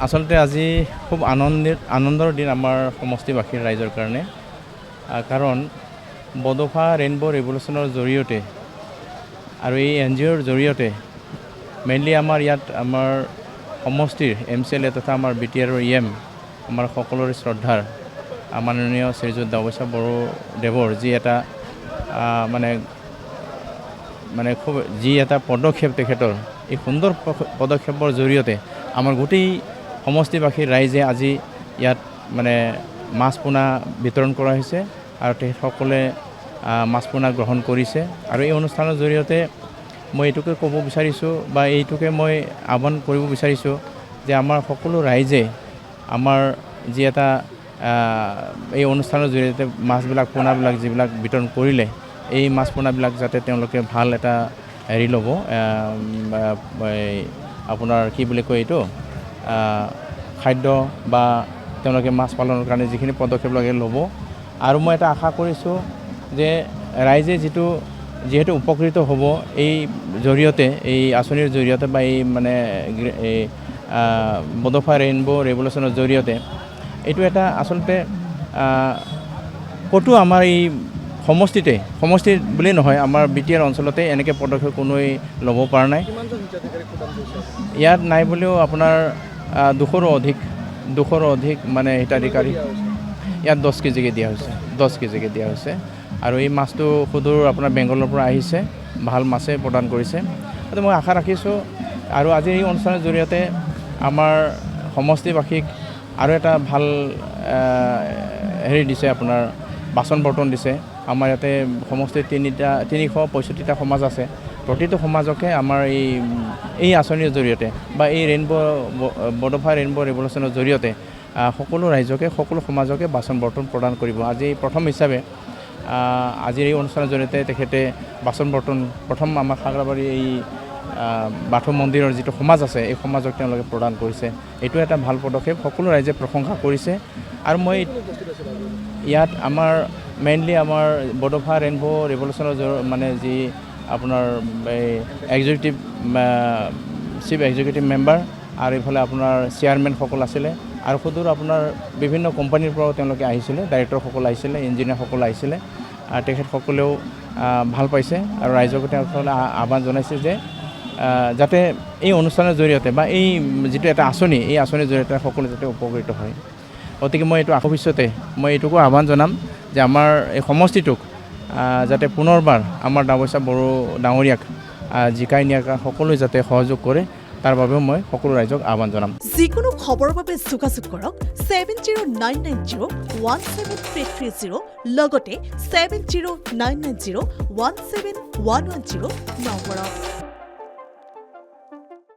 আচলতে আজি খুব আনন্দৰ দিন আমাৰ সমষ্টিবাসীৰ ৰাইজৰ কাৰণে কাৰণ বডোফা ৰেইনবো ৰেভলিউশ্যনৰ জৰিয়তে আৰু এই NGOৰ জৰিয়তে মেইনলি আমাৰ ইয়াত আমাৰ সমষ্টিৰ MCLA তথা আমাৰ BTR EM আমাৰ সকলোৰে শ্ৰদ্ধাৰ মাননীয় শ্ৰীযুত দাৱইচা বড়োদেৱৰ যি এটা মানে খুব যি এটা পদক্ষেপ তেখেতৰ এই সুন্দৰ পদক্ষেপৰ জৰিয়তে আমাৰ গোটেই সমষ্টিবাসীৰ ৰাইজে আজি ইয়াত মানে মাছ পোনা বিতৰণ কৰা হৈছে আৰু তেখেতসকলে মাছ পোনা গ্ৰহণ কৰিছে আৰু এই অনুষ্ঠানৰ জৰিয়তে মই এইটোকে ক'ব বিচাৰিছোঁ বা এইটোকে মই আহ্বান কৰিব বিচাৰিছোঁ যে আমাৰ সকলো ৰাইজে আমাৰ যি এটা এই অনুষ্ঠানৰ জৰিয়তে মাছবিলাক পোনাবিলাক যিবিলাক বিতৰণ কৰিলে এই মাছ পোনাবিলাক যাতে তেওঁলোকে ভাল এটা হেৰি ল'ব আপোনাৰ কি বুলি কয় এইটো খাদ্য বা তেওঁলোকে মাছ পালনৰ কাৰণে যিখিনি পদক্ষেপ লাগে ল'ব আৰু মই এটা আশা কৰিছোঁ যে ৰাইজে যিহেতু উপকৃত হ'ব এই জৰিয়তে এই আঁচনিৰ জৰিয়তে বা এই মানে এই বডোফা ৰেইনবো ৰেভলিউশ্যনৰ জৰিয়তে এইটো এটা আচলতে ক'তো আমাৰ এই সমষ্টি বুলি নহয় আমাৰ BTR অঞ্চলতে এনেকৈ পদক্ষেপ কোনোৱে ল'ব পৰা নাই ইয়াত নাই বুলিও আপোনাৰ 200ৰো অধিক মানে হিতাধিকাৰী ইয়াত 10 কেজিকৈ দিয়া হৈছে আৰু এই মাছটো সুদূৰ আপোনাৰ বেংগলৰ পৰা আহিছে ভাল মাছে প্ৰদান কৰিছে আৰু মই আশা ৰাখিছোঁ আৰু আজি এই অনুষ্ঠানৰ জৰিয়তে আমাৰ সমষ্টিবাসীক আৰু এটা ভাল হেৰি দিছে আপোনাৰ বাচন বৰ্তন দিছে আমাৰ ইয়াতে সমষ্টিৰ 365টা সমাজ আছে প্ৰতিটো সমাজকে আমাৰ এই আঁচনিৰ জৰিয়তে বা এই বডোফা ৰেইনবো ৰেভলিউশ্যনৰ জৰিয়তে সকলো ৰাইজকে সকলো সমাজকে বাচন বৰ্তন প্ৰদান কৰিব আজি প্ৰথম হিচাপে আজিৰ এই অনুষ্ঠানৰ জৰিয়তে তেখেতে বাচন বৰ্তন প্ৰথম আমাৰ খাগৰাবাৰী এই বাথৌ মন্দিৰৰ যিটো সমাজ আছে এই সমাজক তেওঁলোকে প্ৰদান কৰিছে এইটো এটা ভাল পদক্ষেপ সকলো ৰাইজে প্ৰশংসা কৰিছে আৰু মই ইয়াত আমাৰ মেইনলি আমাৰ বডোফা ৰেইনবো ৰেভলিউশ্যনৰ মানে যি আপোনাৰ এই চিফ এক্সিকিউটিভ মেম্বাৰ আৰু এইফালে আপোনাৰ চেয়াৰমেনসকল আছিলে আৰু সুদূৰ আপোনাৰ বিভিন্ন কোম্পানীৰ পৰাও তেওঁলোকে আহিছিলে ডাইৰেক্টৰসকল আহিছিলে ইঞ্জিনিয়াৰসকল আহিছিলে আৰু তেখেতসকলেও ভাল পাইছে আৰু ৰাইজক তেওঁলোকে আহ্বান জনাইছে যে যাতে এই অনুষ্ঠানৰ জৰিয়তে বা এই যিটো এটা আঁচনি এই আঁচনিৰ জৰিয়তে সকলো যাতে উপকৃত হয় গতিকে মই এইটো ভৱিষ্যতে মই এইটোকো আহ্বান জনাম যে আমাৰ এই সমষ্টিটোক যাতে পুনৰবাৰ আমাৰ দাৱইচা বড়ো ডাঙৰীয়াক জিকাই নিয়াৰ সকলোৱে যাতে সহযোগ কৰে তাৰ বাবেও মই সকলো ৰাইজক আহ্বান জনাম যিকোনো খবৰৰ বাবে যোগাযোগ কৰক 7099017330 লগতে 7099017110 নম্বৰত